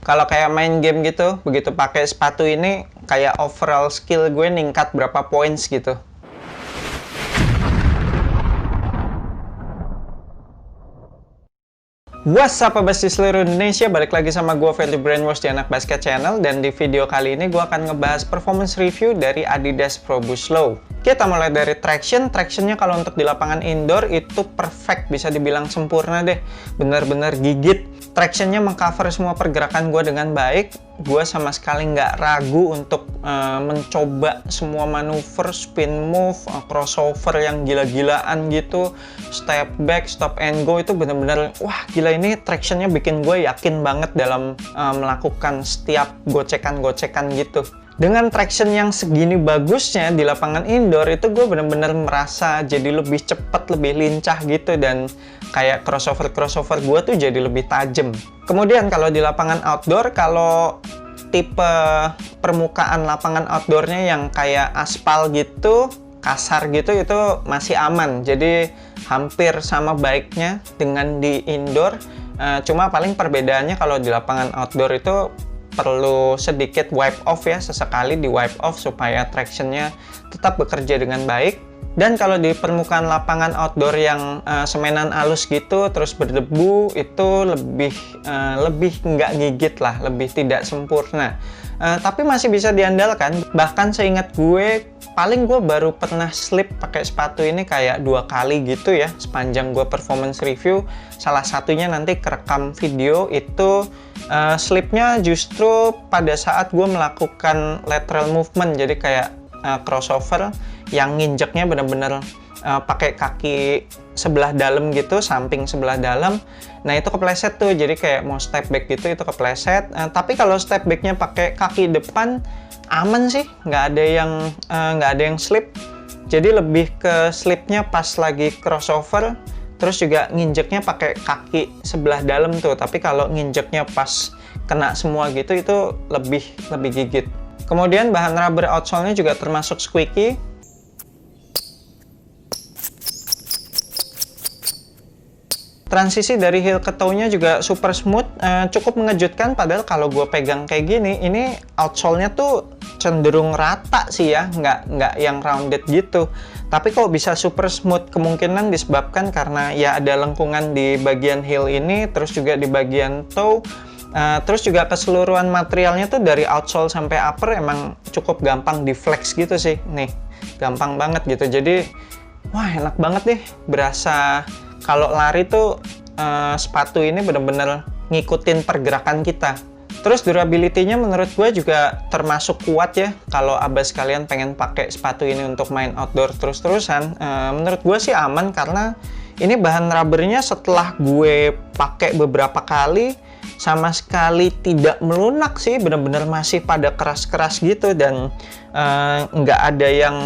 Kalau kayak main game gitu, begitu pakai sepatu ini, kayak overall skill gue ningkat berapa points gitu. What's up abas di seluruh Indonesia, balik lagi sama gue Feli Brainwash di Anak Basket Channel. Dan di video kali ini gue akan ngebahas performance review dari Adidas Pro Boost Low. Kita mulai dari tractionnya kalau untuk di lapangan indoor itu perfect, bisa dibilang sempurna deh, bener-bener gigit. Tractionnya mengcover semua pergerakan gue dengan baik. Gue sama sekali nggak ragu untuk mencoba semua manuver, spin move, crossover yang gila-gilaan gitu, step back, stop and go, itu bener-bener wah gila, ini tractionnya bikin gue yakin banget dalam melakukan setiap gocekan-gocekan gitu. Dengan traction yang segini bagusnya di lapangan indoor itu gue bener-bener merasa jadi lebih cepat, lebih lincah gitu, dan kayak crossover gue tuh jadi lebih tajam. Kemudian kalau di lapangan outdoor, kalau tipe permukaan lapangan outdoornya yang kayak aspal gitu, kasar gitu, itu masih aman. Jadi hampir sama baiknya dengan di indoor. Cuma paling perbedaannya kalau di lapangan outdoor itu perlu sedikit wipe off ya, sesekali di wipe off supaya tractionnya tetap bekerja dengan baik. Dan kalau di permukaan lapangan outdoor yang semenan halus gitu terus berdebu, itu lebih nggak gigit lah, lebih tidak sempurna. Tapi masih bisa diandalkan. Bahkan seingat gue, paling gue baru pernah slip pakai sepatu ini kayak 2 kali gitu ya sepanjang gue performance review. Salah satunya nanti kerekam video itu slipnya justru pada saat gue melakukan lateral movement, jadi kayak crossover yang nginjeknya bener-bener pakai kaki sebelah dalam gitu, samping sebelah dalam. Nah itu kepleset tuh, jadi kayak mau step back gitu, itu kepleset. Tapi kalau step backnya pakai kaki depan aman sih, nggak ada yang slip. Jadi lebih ke slipnya pas lagi crossover, terus juga nginjeknya pakai kaki sebelah dalam tuh. Tapi kalau nginjeknya pas kena semua gitu, itu lebih gigit. Kemudian bahan rubber outsole-nya juga termasuk squeaky. Transisi dari heel ke toe-nya juga super smooth, cukup mengejutkan. Padahal kalau gue pegang kayak gini, ini outsole-nya tuh cenderung rata sih ya, nggak yang rounded gitu. Tapi kok bisa super smooth, kemungkinan disebabkan karena ya ada lengkungan di bagian heel ini, terus juga di bagian toe. Terus juga keseluruhan materialnya tuh dari outsole sampai upper emang cukup gampang di flex gitu sih. Nih, gampang banget gitu. Jadi, wah enak banget deh. Berasa kalau lari tuh sepatu ini bener-bener ngikutin pergerakan kita. Terus durability-nya menurut gue juga termasuk kuat ya. Kalau abas kalian pengen pakai sepatu ini untuk main outdoor terus-terusan, menurut gue sih aman, karena ini bahan rubbernya setelah gue pakai beberapa kali sama sekali tidak melunak sih, bener-bener masih pada keras-keras gitu, dan nggak ada yang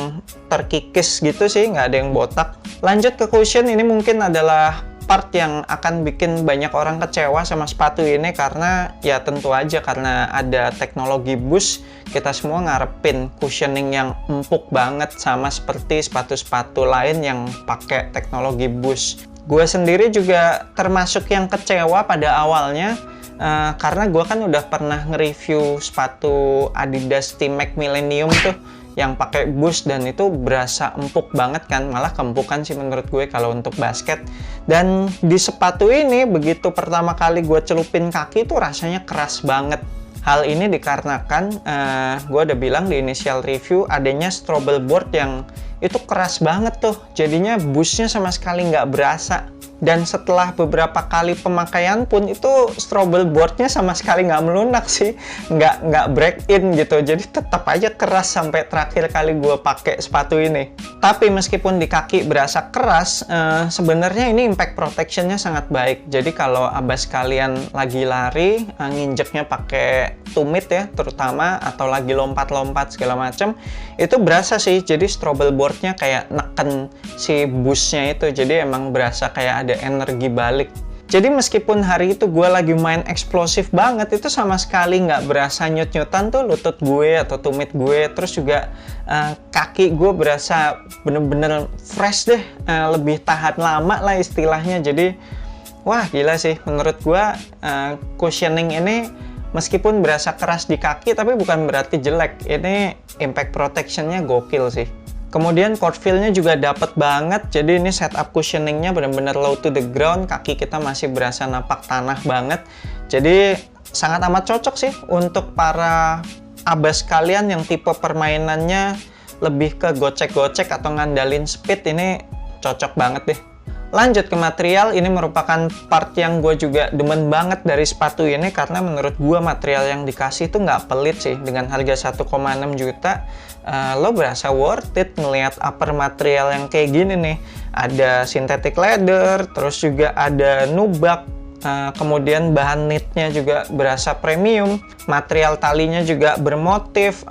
terkikis gitu sih, nggak ada yang botak. Lanjut ke cushion, ini mungkin adalah part yang akan bikin banyak orang kecewa sama sepatu ini, karena ya tentu aja karena ada teknologi Boost, kita semua ngarepin cushioning yang empuk banget sama seperti sepatu-sepatu lain yang pakai teknologi Boost. Gue sendiri juga termasuk yang kecewa pada awalnya, karena gue kan udah pernah nge-review sepatu Adidas T-Max Millennium tuh yang pakai Boost, dan itu berasa empuk banget kan, malah keempukan sih menurut gue kalau untuk basket. Dan di sepatu ini begitu pertama kali gue celupin kaki tuh rasanya keras banget. Hal ini dikarenakan gue udah bilang di initial review adanya strobel board yang itu keras banget tuh, jadinya Boostnya sama sekali nggak berasa. Dan setelah beberapa kali pemakaian pun itu strobel boardnya sama sekali nggak melunak sih, nggak break in gitu. Jadi tetap aja keras sampai terakhir kali gue pakai sepatu ini. Tapi meskipun di kaki berasa keras, sebenarnya ini impact protectionnya sangat baik. Jadi kalau abas kalian lagi lari, nginjeknya pakai tumit ya terutama, atau lagi lompat-lompat segala macam, itu berasa sih. Jadi strobel boardnya kayak neken si Boostnya itu, jadi emang berasa kayak ada energi balik. Jadi meskipun hari itu gue lagi main eksplosif banget, itu sama sekali nggak berasa nyut-nyutan tuh lutut gue atau tumit gue. Terus juga kaki gue berasa bener-bener fresh deh, lebih tahan lama lah istilahnya. Jadi wah gila sih, menurut gue cushioning ini Meskipun berasa keras di kaki, tapi bukan berarti jelek. Ini impact protection-nya gokil sih. Kemudian court feel-nya juga dapet banget. Jadi ini setup cushioning-nya benar-benar low to the ground. Kaki kita masih berasa napak tanah banget. Jadi sangat amat cocok sih untuk para abas kalian yang tipe permainannya lebih ke gocek-gocek atau ngandalin speed. Ini cocok banget deh. Lanjut ke material, ini merupakan part yang gue juga demen banget dari sepatu ini karena menurut gue material yang dikasih itu nggak pelit sih. Dengan harga 1,6 juta, lo berasa worth it ngelihat upper material yang kayak gini nih. Ada synthetic leather, terus juga ada nubuck, kemudian bahan knitnya juga berasa premium, material talinya juga bermotif,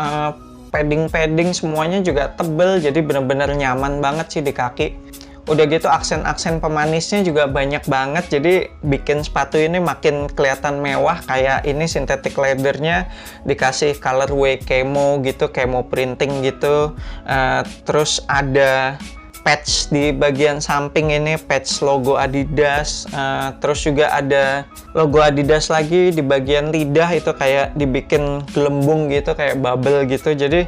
padding-padding semuanya juga tebel, jadi bener-bener nyaman banget sih di kaki. Udah gitu aksen-aksen pemanisnya juga banyak banget, jadi bikin sepatu ini makin kelihatan mewah. Kayak ini synthetic leathernya dikasih colorway camo gitu, camo printing gitu. Terus ada patch di bagian samping, ini patch logo Adidas. Terus juga ada logo Adidas lagi di bagian lidah, itu kayak dibikin gelembung gitu, kayak bubble gitu. Jadi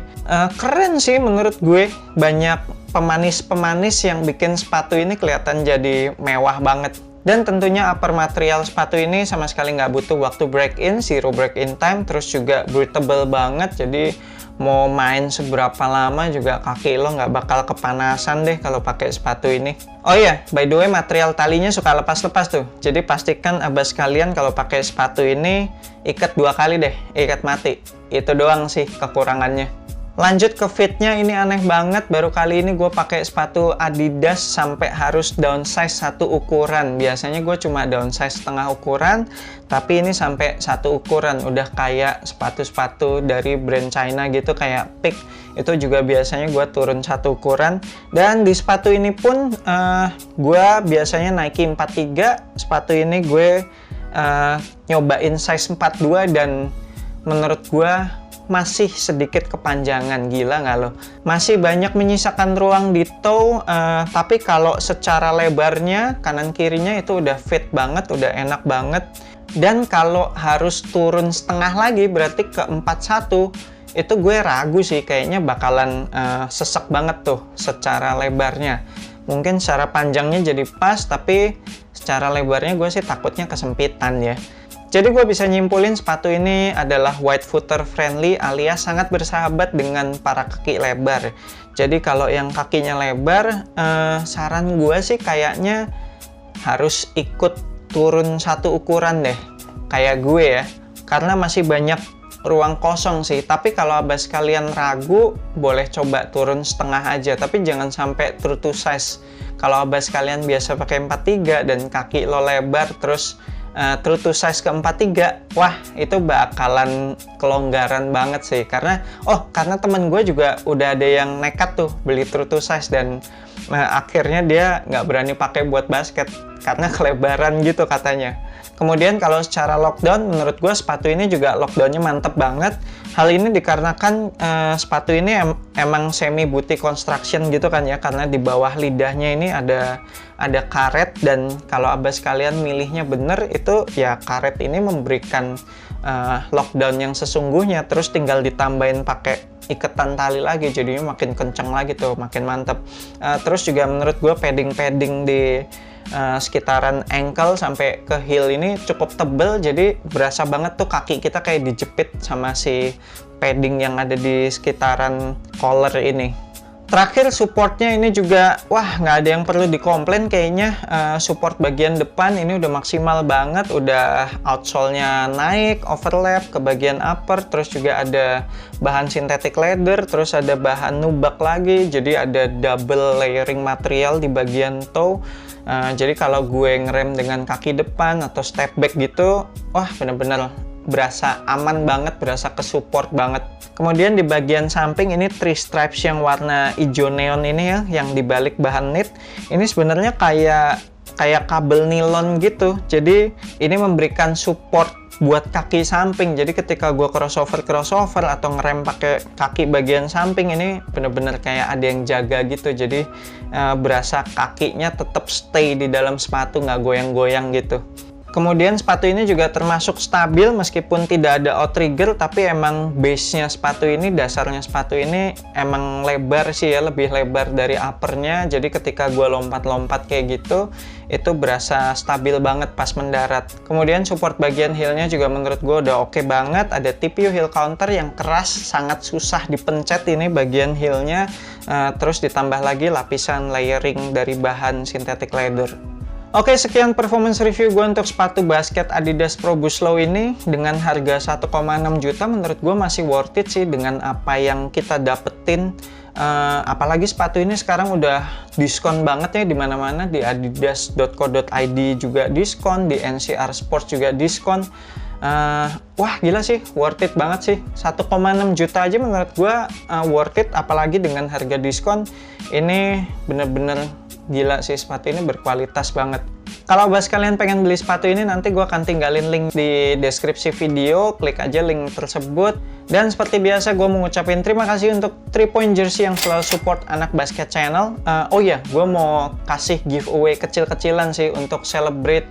keren sih menurut gue. Banyak pemanis-pemanis yang bikin sepatu ini kelihatan jadi mewah banget. Dan tentunya upper material sepatu ini sama sekali nggak butuh waktu break in, zero break in time. Terus juga breathable banget, jadi mau main seberapa lama juga kaki lo nggak bakal kepanasan deh kalau pakai sepatu ini. Oh iya, by the way material talinya suka lepas-lepas tuh. Jadi pastikan abas kalian kalau pakai sepatu ini ikat 2 kali deh, ikat mati. Itu doang sih kekurangannya. Lanjut ke fitnya, ini aneh banget. Baru kali ini gue pakai sepatu Adidas sampai harus downsize 1 ukuran. Biasanya gue cuma downsize setengah ukuran, tapi ini sampai 1 ukuran. Udah kayak sepatu-sepatu dari brand China gitu, kayak Peak. Itu juga biasanya gue turun 1 ukuran. Dan di sepatu ini pun gue biasanya Nike 43. Sepatu ini gue nyobain size 42 dan menurut gue masih sedikit kepanjangan. Gila nggak lo? Masih banyak menyisakan ruang di toe, tapi kalau secara lebarnya kanan kirinya itu udah fit banget, udah enak banget. Dan kalau harus turun setengah lagi berarti ke 41, itu gue ragu sih, kayaknya bakalan sesek banget tuh secara lebarnya. Mungkin secara panjangnya jadi pas, tapi secara lebarnya gue sih takutnya kesempitan ya. Jadi gue bisa nyimpulin sepatu ini adalah wide footer friendly, alias sangat bersahabat dengan para kaki lebar. Jadi kalau yang kakinya lebar, saran gue sih kayaknya harus ikut turun 1 ukuran deh, kayak gue ya. Karena masih banyak ruang kosong sih. Tapi kalau abas kalian ragu, boleh coba turun setengah aja. Tapi jangan sampai true to size. Kalau abas kalian biasa pakai 43 dan kaki lo lebar, terus true to size ke 43, wah itu bakalan kelonggaran banget sih. Karena temen gue juga udah ada yang nekat tuh beli true to size dan akhirnya dia nggak berani pakai buat basket karena kelebaran gitu katanya. Kemudian kalau secara lockdown, menurut gue sepatu ini juga lockdownnya mantep banget. Hal ini dikarenakan sepatu ini emang semi boutique construction gitu kan ya, karena di bawah lidahnya ini ada karet, dan kalau abas kalian milihnya bener itu ya karet ini memberikan lockdown yang sesungguhnya, terus tinggal ditambahin pakai iketan tali lagi, jadinya makin kenceng lagi tuh, makin mantep. Terus juga menurut gue padding di sekitaran ankle sampai ke heel ini cukup tebel, jadi berasa banget tuh kaki kita kayak dijepit sama si padding yang ada di sekitaran collar ini. Terakhir supportnya ini juga, wah nggak ada yang perlu dikomplain kayaknya. Support bagian depan ini udah maksimal banget, udah outsole-nya naik, overlap ke bagian upper, terus juga ada bahan synthetic leather, terus ada bahan nubuck lagi, jadi ada double layering material di bagian toe. Jadi kalau gue ngerem dengan kaki depan atau step back gitu, wah bener-bener berasa aman banget, berasa kesupport banget. Kemudian di bagian samping ini 3 stripes yang warna hijau neon ini ya, yang dibalik bahan knit. Ini sebenarnya kayak kabel nilon gitu. Jadi ini memberikan support buat kaki samping. Jadi ketika gue crossover atau ngerem pakai kaki bagian samping, ini bener-bener kayak ada yang jaga gitu. Jadi berasa kakinya tetap stay di dalam sepatu, nggak goyang-goyang gitu. Kemudian sepatu ini juga termasuk stabil meskipun tidak ada outrigger, tapi emang base-nya sepatu ini, dasarnya sepatu ini emang lebar sih ya, lebih lebar dari uppernya. Jadi ketika gue lompat-lompat kayak gitu, itu berasa stabil banget pas mendarat. Kemudian support bagian heel-nya juga menurut gue udah oke banget. Ada TPU heel counter yang keras, sangat susah dipencet ini bagian heel-nya. Terus ditambah lagi lapisan layering dari bahan synthetic leather. Oke, sekian performance review gue untuk sepatu basket Adidas Pro Boost Low ini. Dengan harga 1,6 juta menurut gue masih worth it sih dengan apa yang kita dapetin. Apalagi sepatu ini sekarang udah diskon banget ya di mana-mana, di adidas.co.id juga diskon, di NCR Sports juga diskon. Wah gila sih, worth it banget sih. 1,6 juta aja menurut gue worth it, apalagi dengan harga diskon. Ini bener-bener gila sih, sepatu ini berkualitas banget. Kalau bas kalian pengen beli sepatu ini, nanti gue akan tinggalin link di deskripsi video, klik aja link tersebut. Dan seperti biasa gue mau ngucapin terima kasih untuk 3 Point Jersey yang selalu support anak basket channel. Oh iya, gue mau kasih giveaway kecil-kecilan sih untuk celebrate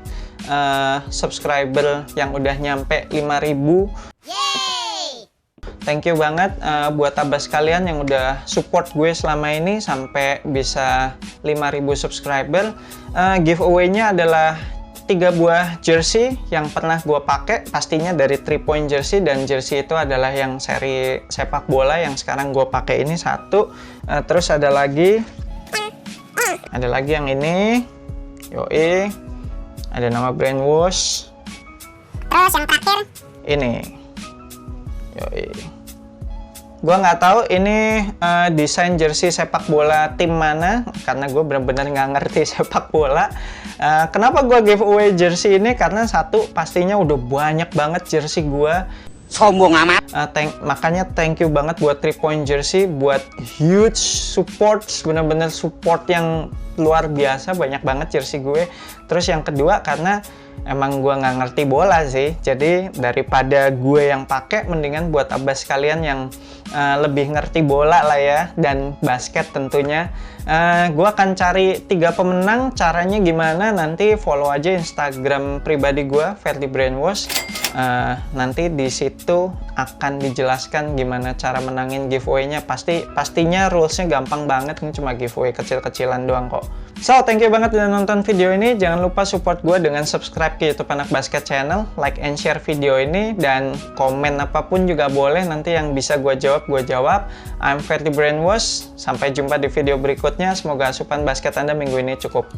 subscriber yang udah nyampe 5.000. Thank you banget buat tabas kalian yang udah support gue selama ini sampai bisa 5.000 subscriber. Giveaway-nya adalah 3 buah jersey yang pernah gue pakai, pastinya dari 3 Point Jersey, dan jersey itu adalah yang seri sepak bola yang sekarang gue pakai ini satu. Terus ada lagi yang ini, yoi, ada nama brand Wash. Terus yang terakhir Ini, yoi. Gue nggak tahu ini desain jersey sepak bola tim mana, karena gue benar-benar nggak ngerti sepak bola. Kenapa gue giveaway jersey ini? Karena satu, pastinya udah banyak banget jersey gue. sombong amat. Makanya thank you banget buat 3 Point Jersey, buat huge support, bener-bener support yang luar biasa, banyak banget jersey gue. Terus yang kedua, karena emang gue nggak ngerti bola sih, jadi daripada gue yang pakai, mendingan buat abas kalian yang lebih ngerti bola lah ya, dan basket tentunya. Gue akan cari 3 pemenang. Caranya gimana? Nanti follow aja Instagram pribadi gue, Ferdi Brainwash. Nanti di situ akan dijelaskan gimana cara menangin giveaway-nya. Pastinya rules-nya gampang banget, ini cuma giveaway kecil-kecilan doang kok. So, thank you banget udah nonton video ini. Jangan lupa support gue dengan subscribe ke YouTube Anak Basket Channel, like and share video ini, dan komen apapun juga boleh. Nanti yang bisa gue jawab. I'm Ferdi Brainwash. Sampai jumpa di video berikutnya. Semoga asupan basket Anda minggu ini cukup.